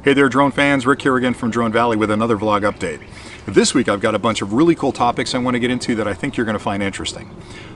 Hey there drone fans, Rick here again from Drone Valley with another vlog update. This week I've got a bunch of really cool topics I want to get into that I think you're going to find interesting.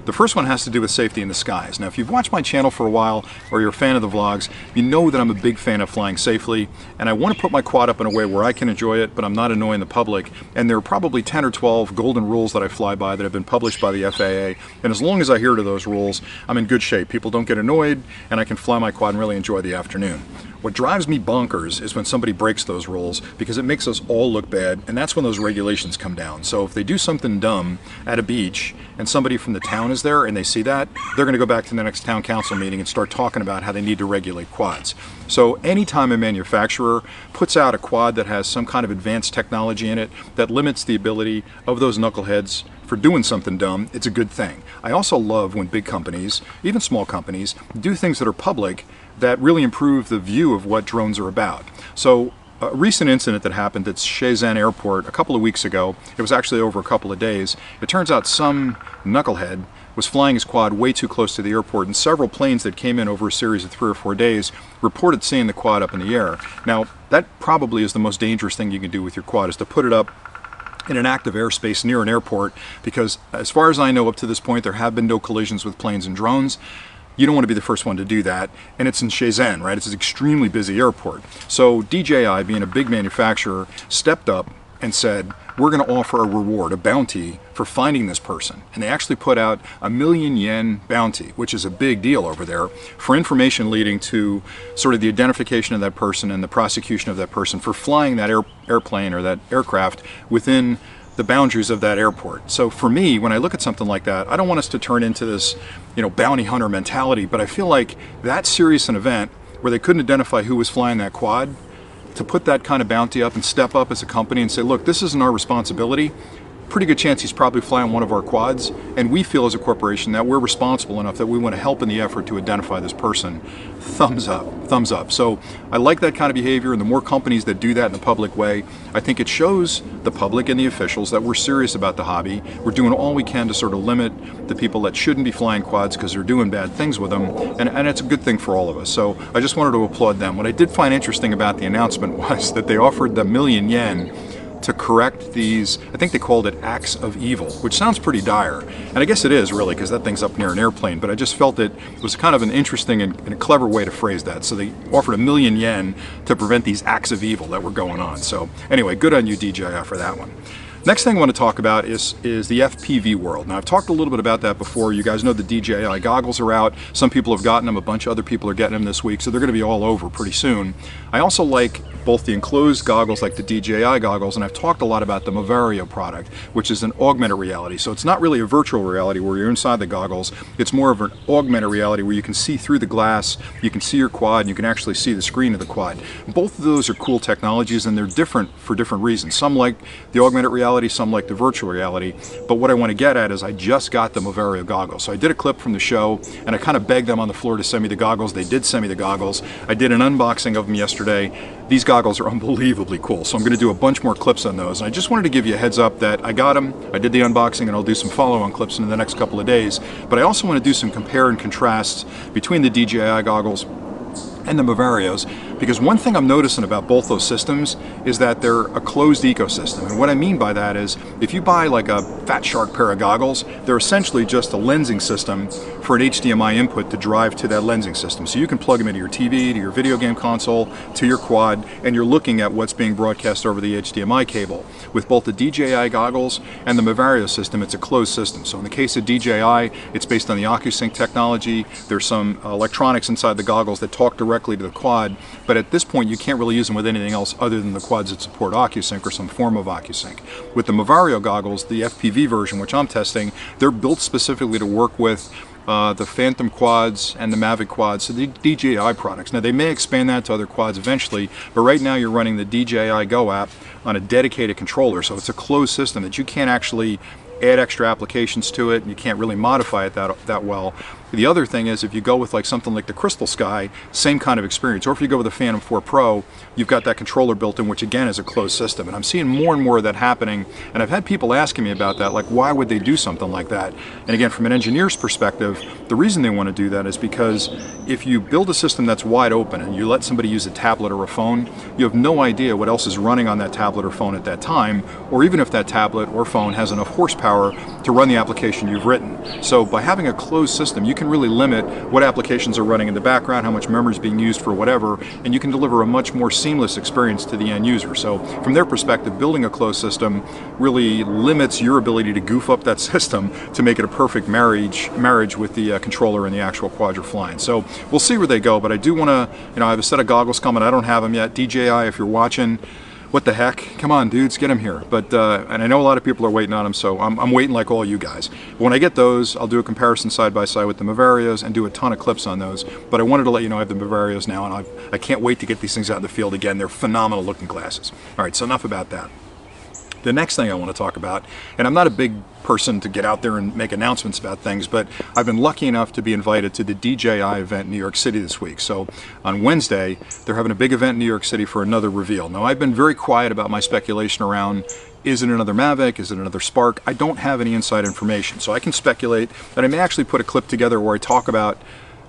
The first one has to do with safety in the skies. Now if you've watched my channel for a while or you're a fan of the vlogs, you know that I'm a big fan of flying safely, and I want to put my quad up in a way where I can enjoy it but I'm not annoying the public, and there are probably 10 or 12 golden rules that I fly by that have been published by the FAA, and as long as I adhere to those rules, I'm in good shape. People don't get annoyed and I can fly my quad and really enjoy the afternoon. What drives me bonkers is when somebody breaks those rules, because it makes us all look bad, and that's when those regulations come down. So if they do something dumb at a beach and somebody from the town is there and they see that, they're going to go back to the next town council meeting and start talking about how they need to regulate quads. So anytime a manufacturer puts out a quad that has some kind of advanced technology in it that limits the ability of those knuckleheads for doing something dumb, it's a good thing. I also love when big companies, even small companies, do things that are public that really improve the view of what drones are about. So a recent incident that happened at Shenzhen Airport a couple of weeks ago, it was actually over a couple of days, it turns out some knucklehead was flying his quad way too close to the airport, and several planes that came in over a series of 3 or 4 days reported seeing the quad up in the air. Now that probably is the most dangerous thing you can do with your quad, is to put it up in an active airspace near an airport, because as far as I know up to this point there have been no collisions with planes and drones. You don't want to be the first one to do that, and it's in Shenzhen, right? It's an extremely busy airport. So DJI, being a big manufacturer, stepped up and said, we're going to offer a reward, a bounty, for finding this person. And they actually put out a #1,000,000 bounty, which is a big deal over there, for information leading to sort of the identification of that person and the prosecution of that person for flying that airplane or that aircraft within the boundaries of that airport. So for me, when I look at something like that, I don't want us to turn into this, bounty hunter mentality, but I feel like that serious an event where they couldn't identify who was flying that quad, to put that kind of bounty up and step up as a company and say, look, this isn't our responsibility. Pretty good chance he's probably flying one of our quads, and we feel as a corporation that we're responsible enough that we want to help in the effort to identify this person. Thumbs up, thumbs up. So I like that kind of behavior, and the more companies that do that in a public way, I think it shows the public and the officials that we're serious about the hobby. We're doing all we can to sort of limit the people that shouldn't be flying quads because they're doing bad things with them, and it's a good thing for all of us. So I just wanted to applaud them. What I did find interesting about the announcement was that they offered the #1,000,000 to correct these, I think they called it acts of evil, which sounds pretty dire. And I guess it is really, because that thing's up near an airplane, but I just felt it was kind of an interesting and a clever way to phrase that. So they offered #1,000,000 to prevent these acts of evil that were going on. So anyway, good on you DJI for that one. Next thing I want to talk about is the FPV world. Now I've talked a little bit about that before. You guys know the DJI goggles are out. Some people have gotten them, a bunch of other people are getting them this week, so they're going to be all over pretty soon. I also like both the enclosed goggles like the DJI goggles, and I've talked a lot about the Moverio product, which is an augmented reality. So it's not really a virtual reality where you're inside the goggles, it's more of an augmented reality where you can see through the glass, you can see your quad, and you can actually see the screen of the quad. Both of those are cool technologies, and they're different for different reasons. Some like the augmented reality, some like the virtual reality, but what I want to get at is I just got the Moverio goggles. So I did a clip from the show, and I kind of begged them on the floor to send me the goggles. They did send me the goggles. I did an unboxing of them yesterday. These goggles are unbelievably cool, so I'm going to do a bunch more clips on those. And I just wanted to give you a heads up that I got them, I did the unboxing, and I'll do some follow-on clips in the next couple of days. But I also want to do some compare and contrasts between the DJI goggles and the Moverios, because one thing I'm noticing about both those systems is that they're a closed ecosystem. And what I mean by that is, if you buy like a Fat Shark pair of goggles, they're essentially just a lensing system for an HDMI input to drive to that lensing system. So you can plug them into your TV, to your video game console, to your quad, and you're looking at what's being broadcast over the HDMI cable. With both the DJI goggles and the Moverio system, it's a closed system. So in the case of DJI, it's based on the OcuSync technology. There's some electronics inside the goggles that talk directly to the quad, but at this point you can't really use them with anything else other than the quads that support OcuSync or some form of OcuSync. With the Moverio goggles, the FPV version, which I'm testing, they're built specifically to work with the Phantom quads and the Mavic quads, so the DJI products. Now they may expand that to other quads eventually, but right now you're running the DJI Go app on a dedicated controller, so it's a closed system that you can't actually add extra applications to it, and you can't really modify it that well. The other thing is if you go with like something like the Crystal Sky, same kind of experience. Or if you go with the Phantom 4 Pro, you've got that controller built in, which again is a closed system. And I'm seeing more and more of that happening. And I've had people asking me about that, like why would they do something like that? And again, from an engineer's perspective, the reason they want to do that is because if you build a system that's wide open and you let somebody use a tablet or a phone, you have no idea what else is running on that tablet or phone at that time, or even if that tablet or phone has enough horsepower to run the application you've written. So by having a closed system, you can really limit what applications are running in the background, how much memory is being used for whatever, and you can deliver a much more seamless experience to the end user. So from their perspective, building a closed system really limits your ability to goof up that system to make it a perfect marriage with the controller and the actual quad you're flying. So we'll see where they go, but I do want to, I have a set of goggles coming. I don't have them yet. DJI, if you're watching, what the heck? Come on, dudes, get them here. But and I know a lot of people are waiting on them, so I'm waiting like all you guys. But when I get those, I'll do a comparison side by side with the Moverios and do a ton of clips on those. But I wanted to let you know I have the Moverios now, and I can't wait to get these things out in the field again. They're phenomenal looking glasses. All right, so enough about that. The next thing I want to talk about, and I'm not a big person to get out there and make announcements about things, but I've been lucky enough to be invited to the DJI Event New York City this week. So on Wednesday, they're having a big event in New York City for another reveal. Now, I've been very quiet about my speculation around, is it another Mavic, is it another Spark? I don't have any inside information, so I can speculate that I may actually put a clip together where I talk about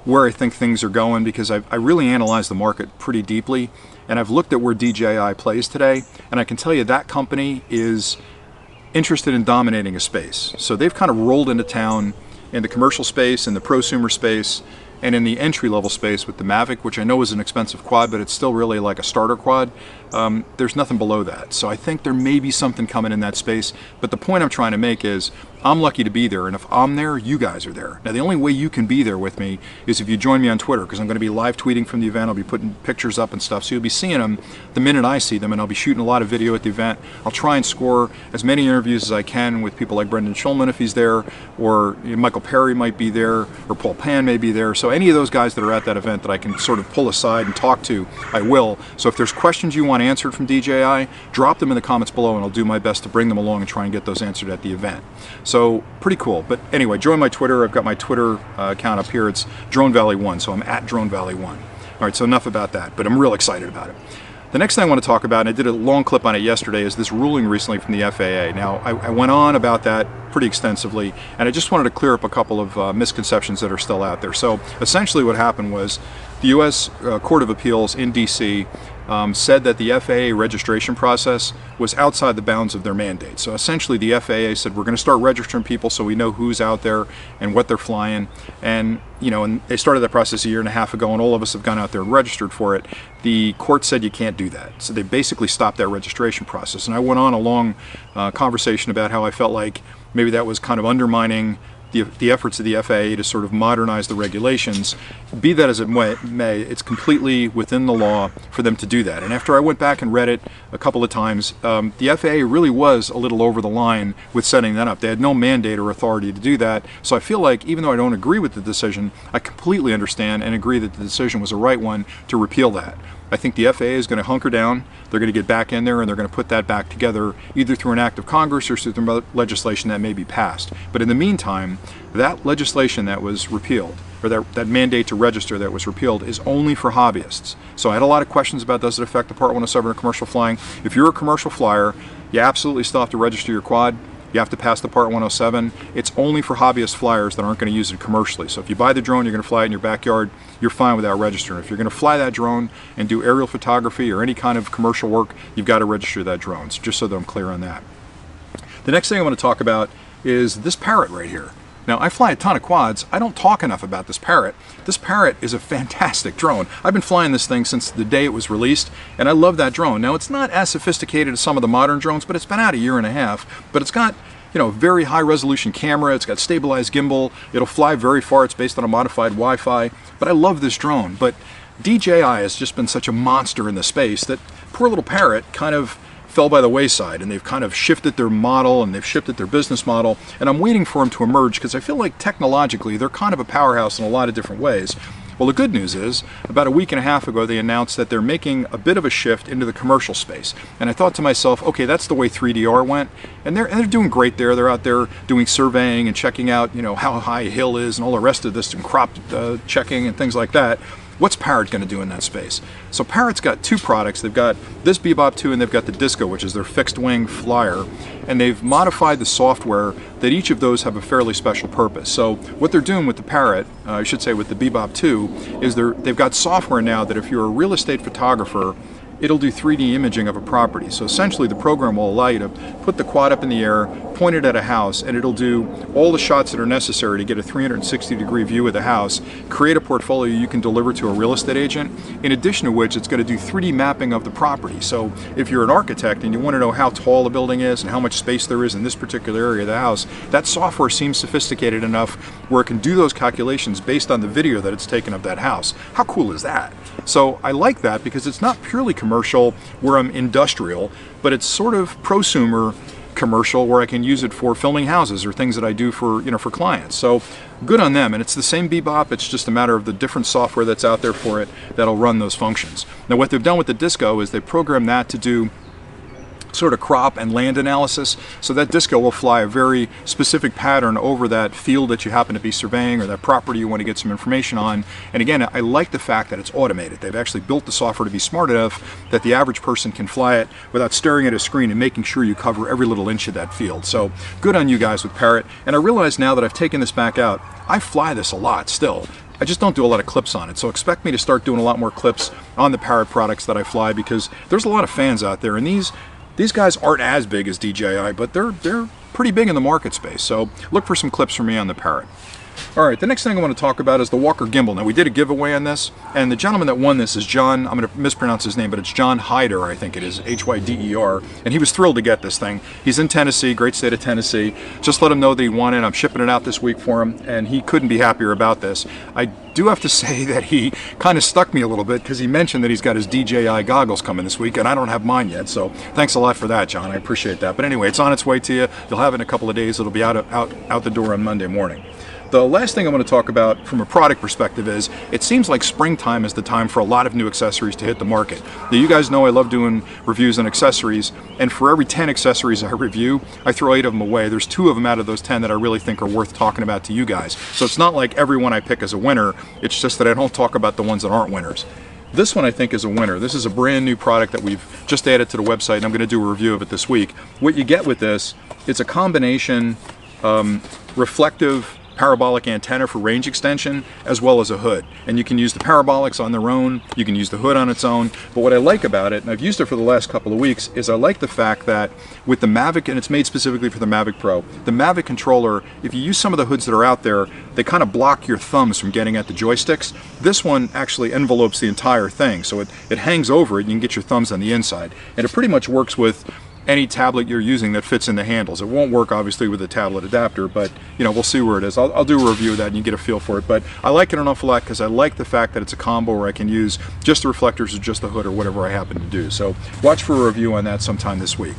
where I think things are going, because I really analyzed the market pretty deeply, and I've looked at where DJI plays today, and I can tell you that company is interested in dominating a space. So they've kind of rolled into town in the commercial space, in the prosumer space, and in the entry-level space with the Mavic, which I know is an expensive quad, but it's still really like a starter quad. There's nothing below that. So I think there may be something coming in that space, but the point I'm trying to make is I'm lucky to be there, and if I'm there, you guys are there. Now, the only way you can be there with me is if you join me on Twitter, because I'm going to be live tweeting from the event. I'll be putting pictures up and stuff, so you'll be seeing them the minute I see them, and I'll be shooting a lot of video at the event. I'll try and score as many interviews as I can with people like Brendan Schulman if he's there, or Michael Perry might be there, or Paul Pan may be there. So any of those guys that are at that event that I can sort of pull aside and talk to, I will. So if there's questions you want answered from DJI, drop them in the comments below, and I'll do my best to bring them along and try and get those answered at the event. So pretty cool. But anyway, join my Twitter. I've got my Twitter account up here. It's Drone Valley 1, so I'm at Drone Valley 1. All right, so enough about that, but I'm real excited about it. The next thing I want to talk about, and I did a long clip on it yesterday, is this ruling recently from the FAA. Now, I went on about that pretty extensively, and I just wanted to clear up a couple of misconceptions that are still out there. So essentially what happened was the U.S. Court of Appeals in D.C. Said that the FAA registration process was outside the bounds of their mandate. So essentially the FAA said, we're going to start registering people so we know who's out there and what they're flying. And and they started that process a year and a half ago, and all of us have gone out there and registered for it. The court said you can't do that. So they basically stopped that registration process. And I went on a long conversation about how I felt like maybe that was kind of undermining the efforts of the FAA to sort of modernize the regulations. Be that as it may, it's completely within the law for them to do that. And after I went back and read it a couple of times, the FAA really was a little over the line with setting that up. They had no mandate or authority to do that. So I feel like, even though I don't agree with the decision, I completely understand and agree that the decision was the right one to repeal that. I think the FAA is going to hunker down, they're going to get back in there, and they're going to put that back together either through an act of Congress or through legislation that may be passed. But in the meantime, that legislation that was repealed, or that mandate to register that was repealed, is only for hobbyists. So I had a lot of questions about, does it affect the Part 107 or commercial flying? If you're a commercial flyer, you absolutely still have to register your quad. You have to pass the Part 107. It's only for hobbyist flyers that aren't going to use it commercially. So if you buy the drone, you're going to fly it in your backyard, you're fine without registering. If you're going to fly that drone and do aerial photography or any kind of commercial work, you've got to register that drone. So just so that I'm clear on that. The next thing I want to talk about is this Parrot right here. Now, I fly a ton of quads. I don't talk enough about this Parrot. This Parrot is a fantastic drone. I've been flying this thing since the day it was released, and I love that drone. Now, it's not as sophisticated as some of the modern drones, but it's been out a year and a half. But it's got, very high resolution camera. It's got stabilized gimbal. It'll fly very far. It's based on a modified Wi-Fi. But I love this drone. But DJI has just been such a monster in the space that poor little Parrot kind of fell by the wayside, and they've kind of shifted their model and they've shifted their business model, and I'm waiting for them to emerge because I feel like technologically they're kind of a powerhouse in a lot of different ways. Well, the good news is, about a week and a half ago, they announced that they're making a bit of a shift into the commercial space. And I thought to myself, okay, that's the way 3DR went, and they're doing great there. They're out there doing surveying and checking out, you know, how high a hill is and all the rest of this, and crop checking and things like that. What's Parrot going to do in that space? So Parrot's got two products. They've got this Bebop 2 and they've got the Disco, which is their fixed wing flyer. And they've modified the software that each of those have a fairly special purpose. So what they're doing with the Parrot, I should say with the Bebop 2, is they've got software now that if you're a real estate photographer, it'll do 3D imaging of a property. So essentially the program will allow you to put the quad up in the air, point it at a house, and it'll do all the shots that are necessary to get a 360-degree view of the house, create a portfolio you can deliver to a real estate agent, in addition to which it's going to do 3D mapping of the property. So if you're an architect and you want to know how tall a building is and how much space there is in this particular area of the house, that software seems sophisticated enough where it can do those calculations based on the video that it's taken of that house. How cool is that? So I like that because it's not purely commercial where I'm industrial, but it's sort of prosumer commercial where I can use it for filming houses or things that I do for, for clients. So good on them. And it's the same Bebop, it's just a matter of the different software that's out there for it that'll run those functions. Now what they've done with the Disco is they programmed that to do sort of crop and land analysis, so that Disco will fly a very specific pattern over that field that you happen to be surveying or that property you want to get some information on. And again, I like the fact that it's automated. They've actually built the software to be smart enough that the average person can fly it without staring at a screen and making sure you cover every little inch of that field. So good on you guys with Parrot. And I realize now that I've taken this back out, I fly this a lot still. I just don't do a lot of clips on it, so expect me to start doing a lot more clips on the Parrot products that I fly, because there's a lot of fans out there, and these guys aren't as big as DJI, but they're pretty big in the market space. So look for some clips from me on the Parrot. All right, the next thing I want to talk about is the Walker Gimbal. Now we did a giveaway on this, and the gentleman that won this is John, I'm going to mispronounce his name, but it's John Hyder, I think it is, H-Y-D-E-R, and he was thrilled to get this thing. He's in Tennessee, great state of Tennessee. Just let him know that he won it. I'm shipping it out this week for him, and he couldn't be happier about this. I do have to say that he kind of stuck me a little bit because he mentioned that he's got his DJI goggles coming this week, and I don't have mine yet, so thanks a lot for that, John. I appreciate that. But anyway, it's on its way to you. You'll have it in a couple of days. It'll be out the door on Monday morning. The last thing I want to talk about from a product perspective is it seems like springtime is the time for a lot of new accessories to hit the market. Now, you guys know I love doing reviews on accessories, and for every 10 accessories I review, I throw 8 of them away. There's 2 of them out of those 10 that I really think are worth talking about to you guys. So it's not like every one I pick is a winner, it's just that I don't talk about the ones that aren't winners. This one I think is a winner. This is a brand new product that we've just added to the website, and I'm going to do a review of it this week. What you get with this, it's a combination reflective parabolic antenna for range extension as well as a hood, and you can use the parabolics on their own, you can use the hood on its own. But what I like about it, and I've used it for the last couple of weeks, is I like the fact that with the Mavic, and it's made specifically for the Mavic Pro, the Mavic controller, if you use some of the hoods that are out there, they kind of block your thumbs from getting at the joysticks. This one actually envelopes the entire thing, so it hangs over it, you can get your thumbs on the inside, and it pretty much works with any tablet you're using that fits in the handles. It won't work obviously with a tablet adapter, but we'll see where it is. I'll do a review of that and you get a feel for it. But I like it an awful lot because I like the fact that it's a combo where I can use just the reflectors or just the hood or whatever I happen to do. So watch for a review on that sometime this week.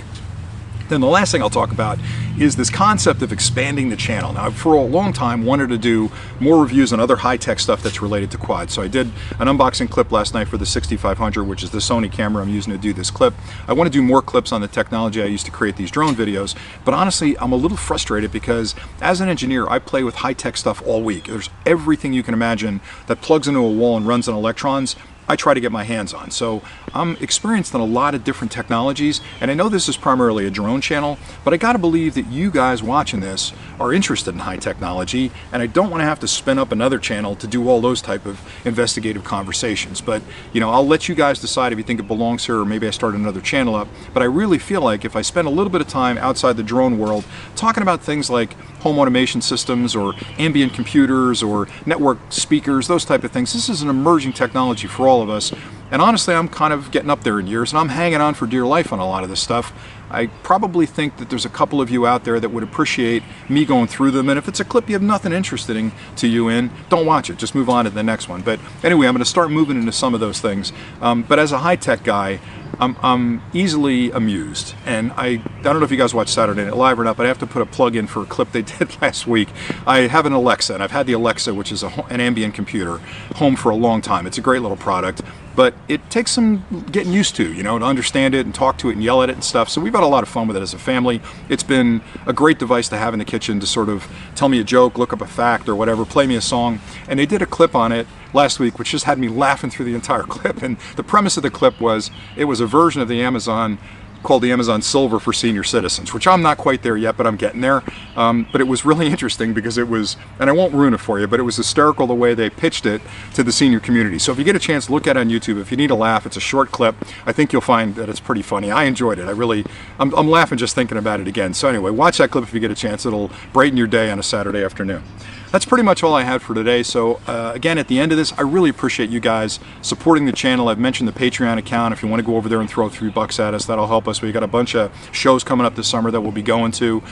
Then the last thing I'll talk about is this concept of expanding the channel. Now, for a long time wanted to do more reviews on other high-tech stuff that's related to quads. So I did an unboxing clip last night for the 6500, which is the Sony camera I'm using to do this clip. I want to do more clips on the technology I use to create these drone videos, but honestly, I'm a little frustrated because as an engineer, I play with high-tech stuff all week. There's everything you can imagine that plugs into a wall and runs on electrons. I try to get my hands on. So I'm experienced in a lot of different technologies, and I know this is primarily a drone channel, but I gotta believe that you guys watching this are interested in high technology, and I don't want to have to spin up another channel to do all those type of investigative conversations. But I'll let you guys decide if you think it belongs here, or maybe I start another channel up. But I really feel like if I spend a little bit of time outside the drone world talking about things like home automation systems or ambient computers or network speakers, those type of things, this is an emerging technology for all of us. And honestly, I'm kind of getting up there in years, and I'm hanging on for dear life on a lot of this stuff. I probably think that there's a couple of you out there that would appreciate me going through them, and if it's a clip you have nothing interesting to you in, don't watch it, just move on to the next one. But anyway, I'm going to start moving into some of those things. But as a high-tech guy, I'm easily amused, and I don't know if you guys watch Saturday Night Live or not, but I have to put a plug in for a clip they did last week. I have an Alexa, and I've had the Alexa, which is an ambient computer, home for a long time. It's a great little product, but it takes some getting used to, to understand it and talk to it and yell at it and stuff. So we've had a lot of fun with it as a family. It's been a great device to have in the kitchen to sort of tell me a joke, look up a fact or whatever, play me a song. And they did a clip on it last week, which just had me laughing through the entire clip. And the premise of the clip was, it was a version of the Amazon called the Amazon Silver for senior citizens, which I'm not quite there yet, but I'm getting there. But it was really interesting because it was, and I won't ruin it for you, but it was hysterical the way they pitched it to the senior community. So if you get a chance, look at it on YouTube. If you need a laugh, it's a short clip. I think you'll find that it's pretty funny. I enjoyed it. I'm laughing just thinking about it again. So anyway, watch that clip if you get a chance. It'll brighten your day on a Saturday afternoon. That's pretty much all I had for today. So again, at the end of this, I really appreciate you guys supporting the channel. I've mentioned the Patreon account. If you want to go over there and throw $3 at us, that'll help us. We got a bunch of shows coming up this summer that we'll be going to.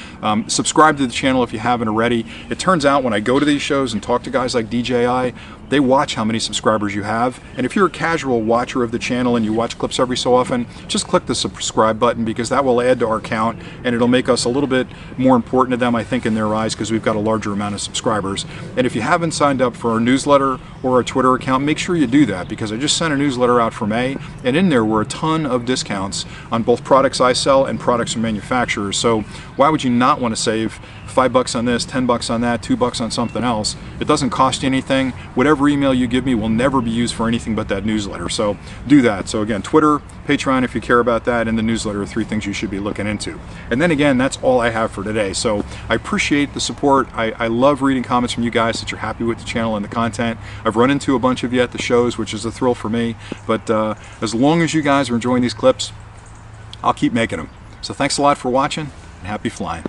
Subscribe to the channel if you haven't already. It turns out when I go to these shows and talk to guys like DJI, they watch how many subscribers you have. And if you're a casual watcher of the channel and you watch clips every so often, just click the subscribe button, because that will add to our count and it'll make us a little bit more important to them, I think, in their eyes, because we've got a larger amount of subscribers. And if you haven't signed up for our newsletter or our Twitter account, make sure you do that, because I just sent a newsletter out for May, and in there were a ton of discounts on both products I sell and products from manufacturers. So why would you not want to save $5 on this, $10 on that, $2 on something else? It doesn't cost you anything. Whatever email you give me will never be used for anything but that newsletter. So do that. So again, Twitter, Patreon if you care about that, and the newsletter are 3 things you should be looking into. And then again, that's all I have for today. So I appreciate the support. I love reading comments from you guys that you're happy with the channel and the content. I've run into a bunch of you at the shows, which is a thrill for me. But as long as you guys are enjoying these clips, I'll keep making them. So thanks a lot for watching, and happy flying.